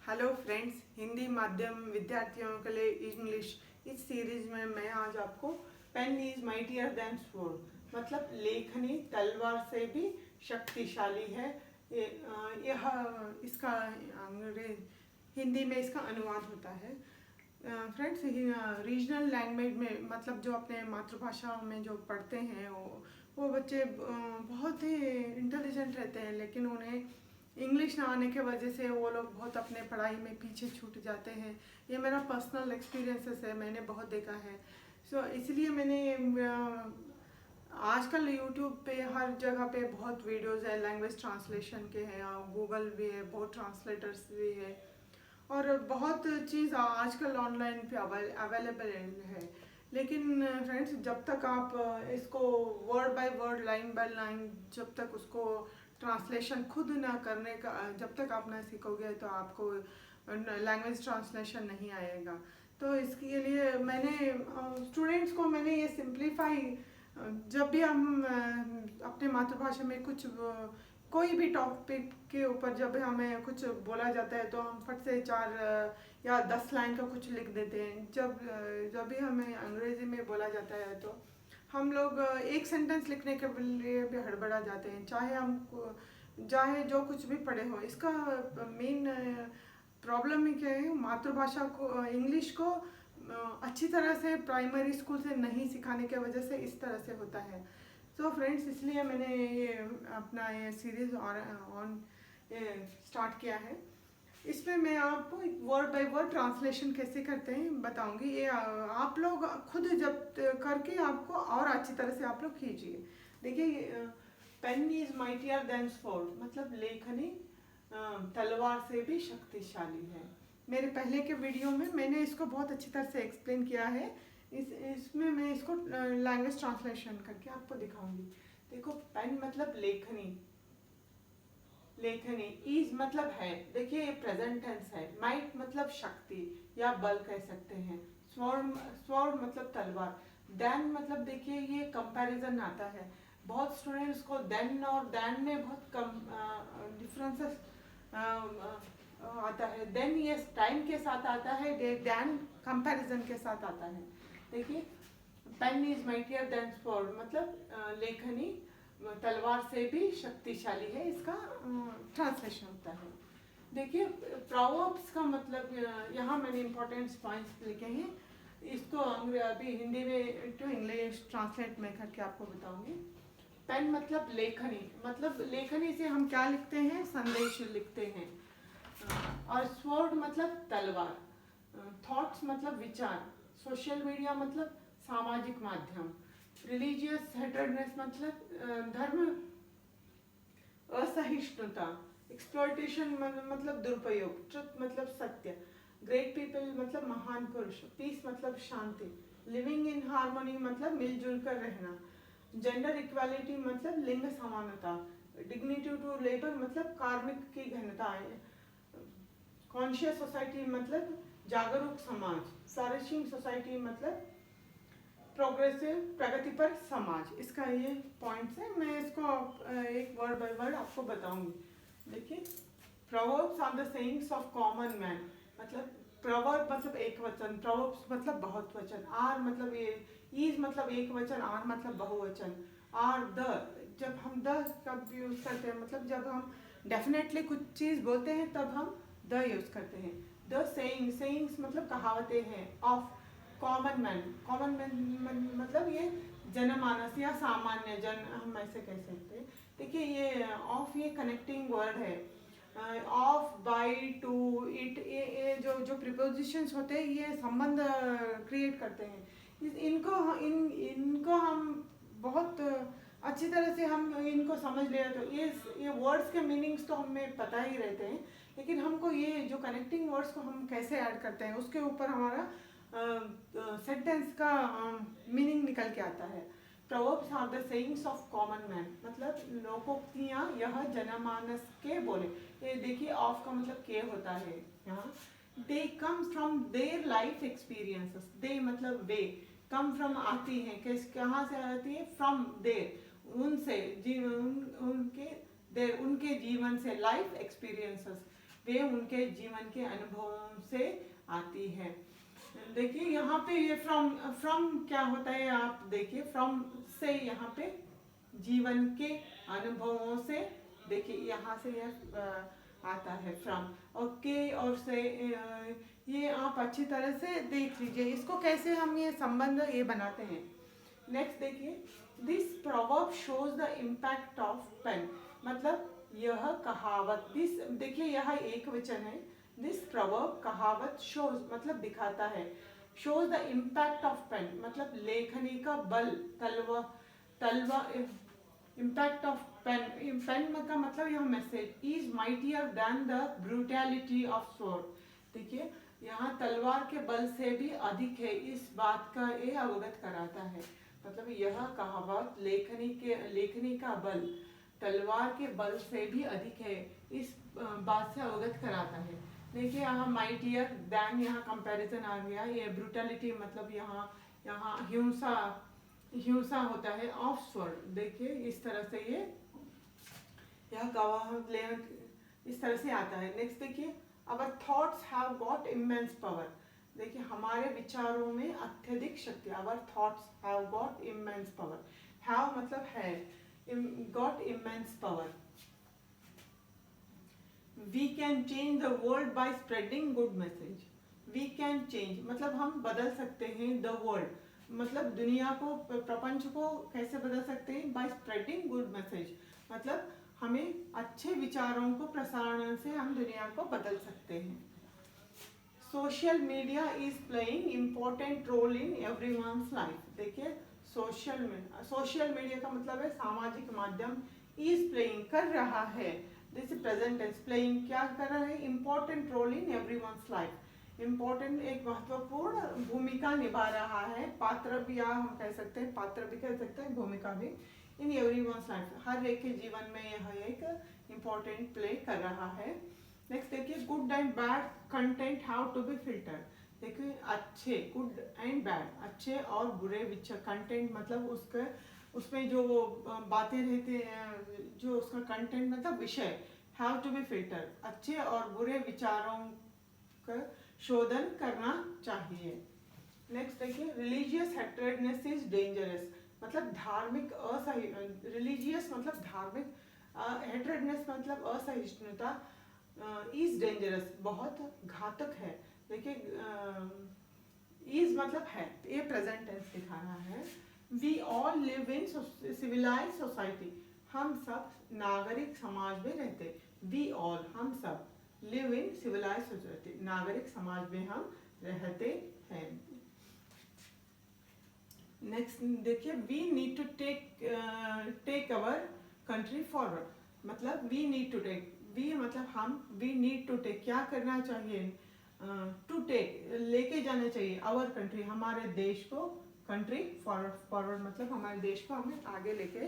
Hello friends, Hindi माध्यम विद्यार्थियों के लिए इंग्लिश इस सीरीज में मैं आज आपको pen is mightier than sword मतलब लेखनी तलवार से भी शक्तिशाली है। यह इसका हिंदी में इसका अनुवाद होता है। फ्रेंड्स, रीजनल लैंग्वेज में मतलब जो अपने मातृभाषा में जो पढ़ते हैं वो बच्चे बहुत ही इंटेलिजेंट रहते हैं, लेकिन उन्हें इंग्लिश ना आने के वजह से वो लोग बहुत अपने पढ़ाई में पीछे छूट जाते हैं। ये मेरा पर्सनल एक्सपीरियंसेस है, मैंने बहुत देखा है। इसलिए मैंने आजकल यूट्यूब पे हर जगह पे बहुत वीडियोस है, लैंग्वेज ट्रांसलेशन के हैं, गूगल भी है, बहुत ट्रांसलेटर्स भी है और बहुत चीज़ आजकल ऑनलाइन पे अवेलेबल है। लेकिन फ्रेंड्स, जब तक आप इसको word by word, line by line, जब तक उसको ट्रांसलेशन खुद ना करने का, जब तक आप ना सीखोगे तो आपको लैंग्वेज ट्रांसलेशन नहीं आएगा। तो इसके लिए मैंने स्टूडेंट्स को मैंने ये सिंप्लीफाई, जब भी हम अपने मातृभाषा में कुछ कोई भी टॉपिक के ऊपर जब हमें कुछ बोला जाता है तो हम फट से 4 या 10 लाइन का कुछ लिख देते हैं। जब भी हमें अंग्रेजी में बोला जाता है तो हम लोग एक सेंटेंस लिखने के लिए भी हड़बड़ा जाते हैं, चाहे जो कुछ भी पढ़े हो। इसका मेन प्रॉब्लम ही क्या है, मातृभाषा को, इंग्लिश को अच्छी तरह से प्राइमरी स्कूल से नहीं सिखाने की वजह से इस तरह से होता है। तो फ्रेंड्स, इसलिए मैंने ये अपना ये सीरीज ऑन स्टार्ट किया है। इसमें मैं आपको वर्ड बाय वर्ड ट्रांसलेशन कैसे करते हैं बताऊंगी। ये आप लोग खुद जब करके आपको और अच्छी तरह से आप लोग कीजिए। देखिए, pen is mightier than sword मतलब लेखनी तलवार से भी शक्तिशाली है। मेरे पहले के वीडियो में मैंने इसको बहुत अच्छी तरह से एक्सप्लेन किया है। इसमें मैं इसको लैंग्वेज ट्रांसलेशन करके आपको दिखाऊंगी। देखो, पेन मतलब लेखनी, लेखनी, इज मतलब है, देखिए ये प्रेजेंट टेंस है। माइट मतलब शक्ति या बल कह सकते हैं। स्वॉर्ड मतलब तलवार। देन मतलब देखिए ये कंपैरिजन आता है। बहुत स्टूडेंट्स को देन और दैन में बहुत कम डिफरेंसेस आता है। देन ये टाइम के साथ आता है, दैन कंपैरिजन के साथ आता है। देखिए, pen is mightier than sword मतलब लेखनी तलवार से भी शक्तिशाली है, इसका ट्रांसलेशन होता है। देखिए, प्रोवर्ब्स का मतलब यहाँ मैंने इंपॉर्टेंट पॉइंट्स लिखे हैं। इसको अभी हिंदी में टू इंग्लिश ट्रांसलेट में करके आपको बताऊंगी। पेन मतलब लेखनी, मतलब लेखनी से हम क्या लिखते हैं, संदेश लिखते हैं। और स्वॉर्ड मतलब तलवार। थॉट्स मतलब विचार। सोशल मीडिया मतलब सामाजिक माध्यम। रिलीजियस हेटरनेस मतलब धर्म असहिष्णुता। एक्सप्लॉयटेशन मतलब दुरुपयोग। ट्रुथ मतलब सत्य। ग्रेट पीपल मतलब महान पुरुष। पीस मतलब शांति। लिविंग इन हार्मोनी मतलब मिलजुल कर रहना। जेंडर इक्वालिटी मतलब लिंग समानता। डिग्निटी टू लेबर मतलब कार्मिक की घनता। कॉन्शियस सोसाइटी मतलब जागरूक समाज। फ्लरिशिंग सोसाइटी मतलब प्रोग्रेसिव प्रगतिपर समाज। इसका ये पॉइंट्स है, मैं इसको एक वर्ड बाय वर्ड आपको बताऊंगी। देखिए, proverbs are the sayings of common man मतलब प्रोवर्ब मतलब एक वचन, प्रोवर्ब्स मतलब बहुत वचन। आर मतलब ये, इज मतलब एक वचन, आर मतलब बहुवचन। आर द, जब हम द कब यूज करते हैं, मतलब जब हम डेफिनेटली कुछ चीज बोलते हैं तब हम द यूज करते हैं। द सेइंग्स मतलब कहावतें हैं। Of common man, common man मतलब ये जनमानस या सामान्य जन, हम ऐसे कह सकते हैं। देखिए, ये ऑफ ये कनेक्टिंग वर्ड है। ऑफ, बाय, टू, इट, ये जो प्रिपोजिशंस होते हैं ये संबंध क्रिएट करते हैं। इनको हम बहुत अच्छी तरह से हम इनको समझ ले तो ये वर्ड्स के मीनिंग्स तो हमें पता ही रहते हैं, लेकिन हमको ये जो कनेक्टिंग वर्ड्स को हम कैसे ऐड करते हैं उसके ऊपर हमारा सेंटेंस का मीनिंग निकल के आता है। Proverbs are the sayings of common man मतलब लोकोक्तियाँ, यह जनमानस के बोले। ये देखिए, ऑफ का मतलब के होता है यहाँ। They come from their life experiences. They मतलब वे, कम फ्रॉम आती हैं, कहाँ से आती है, फ्रॉम देर, उनसे, उनके देर, उनके जीवन से, लाइफ एक्सपीरियंसेस। वे उनके जीवन के अनुभवों से आती है। देखिए यहाँ पे ये फ्रॉम क्या होता है, आप देखिए फ्रॉम से यहाँ पे जीवन के अनुभवों से, देखिए यहाँ से यह आता है फ्रॉम, और के और से ये आप अच्छी तरह से देख लीजिए इसको कैसे हम ये संबंध ये बनाते हैं। नेक्स्ट देखिए, this proverb shows the impact of pen, मतलब यह कहावत, दिस देखिए यह एक वचन है, दिस प्रोवर्ब कहावत शोज मतलब दिखाता है, shows the impact of pen मतलब लेखनी का बल, तलवा इम्पैक्ट ऑफ पेन, पेन का मतलब यह message, is mightier than the brutality of sword, देखिए यहाँ तलवार के बल से भी अधिक है, इस बात का ये अवगत कराता है, मतलब यह कहावत लेखनी का बल तलवार के बल से भी अधिक है, इस बात से अवगत कराता है। देखिए यहाँ माइटियर देन, यहाँ कंपैरिजन आ गया, ये ब्रूटैलिटी मतलब यहाँ हिंसा होता है, ऑफ स्वॉर्ड, देखिए इस तरह से यह कहावत इस तरह से आता है। नेक्स्ट देखिए, our thoughts have got immense power, देखिए हमारे विचारों में अत्यधिक शक्ति, our thoughts have got immense power, have मतलब है, got immense power, we can change the world by spreading good message, we can change मतलब हम बदल सकते हैं, द वर्ल्ड मतलब दुनिया को, प्रपंच को कैसे बदल सकते हैं, बाय स्प्रेडिंग गुड मैसेज मतलब हमें अच्छे विचारों को प्रसारण से हम दुनिया को बदल सकते हैं। Social media is playing important role in everyone's life, देखिए सोशल मीडिया का मतलब है सामाजिक माध्यम, इज प्लेइंग कर रहा है, दिस प्रेजेंट टेंस, प्लेइंग क्या कर रहा है, important role in everyone's life, important एक महत्वपूर्ण भूमिका निभा रहा है, पात्र भी हम कह सकते हैं, पात्र भी कह सकते हैं, भूमिका भी, इन एवरीवन्स लाइफ हर एक के जीवन में यह एक इम्पोर्टेंट प्ले कर रहा है। नेक्स्ट देखिए, good and bad content how to be filter, देखिए अच्छे, गुड एंड बैड अच्छे और बुरे विचार, कंटेंट मतलब उसमें जो बातें रहते हैं, जो उसका कंटेंट मतलब विषय, हाउ टू बी फिल्टर अच्छे और बुरे विचारों का शोधन करना चाहिए। नेक्स्ट देखिए, रिलीजियस हेट्रेडनेस इज डेंजरस, मतलब धार्मिक असहिष्णुता, रिलीजियस मतलब धार्मिक, हेट्रेडनेस मतलब असहिष्णुता, इज डेंजरस बहुत घातक है, देखिए इज मतलब है, ये प्रेजेंट टेंस दिखा रहा है। We all live in civilize society, हम सब नागरिक समाज में रहते, वी ऑल हम सब, लिव इन सिविलाइज सोसाइटी नागरिक समाज में हम रहते हैं। नेक्स्ट देखिए, we need to take our country forward, मतलब we need to take, we मतलब हम, वी नीड टू टेक क्या करना चाहिए, टू टेक लेके जाना चाहिए, आवर कंट्री हमारे देश को, कंट्री फॉरवर्ड मतलब हमारे देश को हमें आगे लेके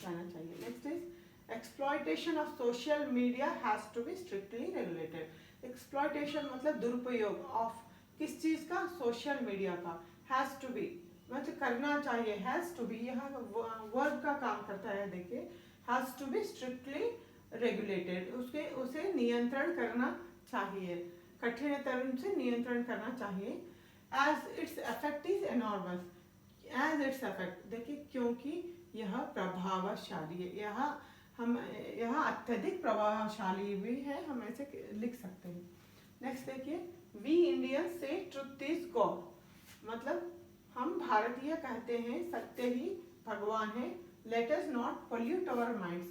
जाना चाहिए। Next is exploitation of social media has to be strictly regulated, exploitation मतलब दुरुपयोग ऑफ किस चीज का, सोशल मीडिया का, हैज टू बी मतलब करना चाहिए, हैज टू बी यहाँ वर्ब का काम करता है, देखिए has to be strictly regulated, उसे नियंत्रण करना चाहिए, कठिन तरह से नियंत्रण करना चाहिए। As its effect is enormous, as its effect देखिए क्योंकि यह प्रभावशाली है, यह अत्यधिक प्रभावशाली भी है, हम ऐसे लिख सकते हैं। नेक्स्ट देखिए, वी इंडियन से ट्रुथ इज गॉड, मतलब हम भारतीय कहते हैं सत्य ही भगवान है, let us not pollute our minds,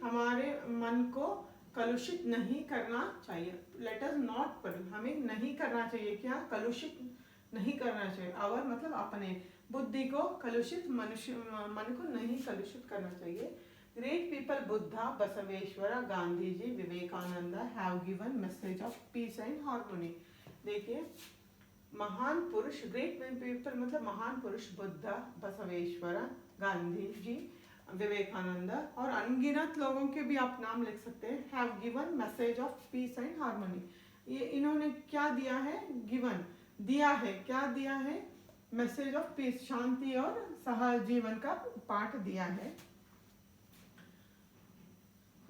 हमारे मन को कलुषित नहीं करना चाहिए, लेट अस नॉट पोल्यूट हमें नहीं करना चाहिए, क्या कलुषित नहीं करना चाहिए, आवर मतलब अपने बुद्धि को कलुषित, मन को नहीं कलुषित करना चाहिए। Great people Buddha, Basaveshwara, Gandhi ji, Vivekananda have given message of peace and harmony, देखिए महान पुरुष, ग्रेट पीपल मतलब महान पुरुष, बुद्धा, बसवेश्वर, गांधी जी, विवेकानंद और अनगिनत लोगों के भी आप नाम लिख सकते हैं, have given message of peace and harmony, ये इन्होंने क्या दिया है, गिवन दिया है, क्या दिया है, मैसेज ऑफ पीस शांति और सहजीवन का पाठ दिया है।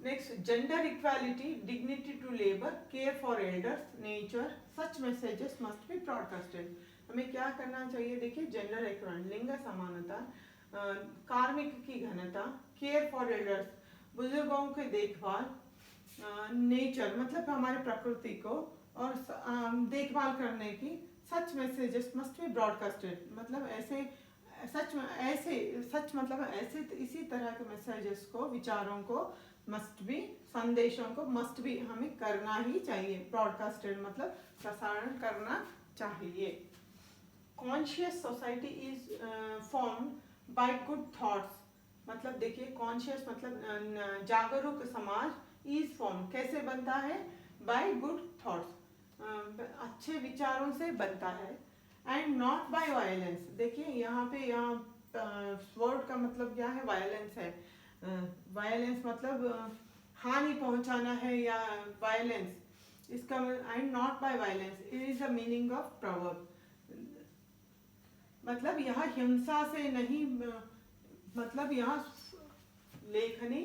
Next, gender equality, dignity to labour, care for elders, nature, such messages must be broadcasted. हमें क्या करना चाहिए? देखिए, जेंडर इक्वालिटी, लिंग समानता, कार्मिक की घनता, केयर फॉर एल्डर्स, बुजुर्गों के देखभाल, नेचर मतलब हमारे प्रकृति को और देखभाल करने की, सच मैसेजेस मस्ट बी ब्रॉडकास्टेड मतलब ऐसे सच मतलब ऐसे इसी तरह के मैसेजेस को, विचारों को, मस्ट बी, संदेशों को मस्ट बी हमें करना ही चाहिए। ब्रॉडकास्टेड मतलब प्रसारण करना चाहिए। Conscious society is form by good thoughts, मतलब देखिए, कॉन्शियस मतलब जागरूक समाज इज फॉर्म कैसे बनता है? बाय गुड थॉट्स, अच्छे विचारों से बनता है। एंड नॉट बाय वायलेंस, देखिए यहाँ पे वर्ड का मतलब क्या है? वायलेंस है। वायलेंस मतलब हानि पहुंचाना है या वायलेंस, इसका end not by violence, it is the meaning of proverb, मतलब यहाँ हिंसा से नहीं, मतलब यहाँ लेखनी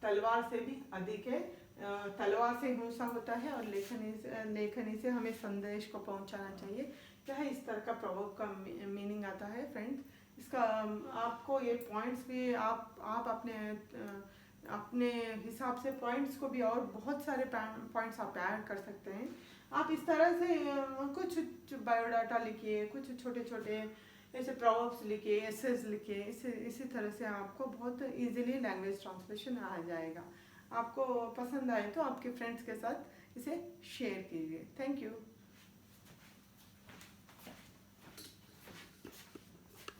तलवार से भी अधिक है। तलवार से हिंसा होता है और लेखनी से हमें संदेश को पहुंचाना चाहिए। क्या है इस तरह का प्रवर्ब का मीनिंग आता है फ्रेंड्स। इसका आपको ये पॉइंट्स भी आप अपने हिसाब से पॉइंट्स को भी और बहुत सारे पॉइंट्स आप ऐड कर सकते हैं। आप इस तरह से कुछ बायोडाटा लिखिए, कुछ छोटे छोटे ऐसे प्रॉब्स लिखिए, एसेज लिखिए, इसी तरह से आपको बहुत इजीली लैंग्वेज ट्रांसलेशन आ जाएगा। आपको पसंद आए तो आपके फ्रेंड्स के साथ इसे शेयर कीजिए। Thank you.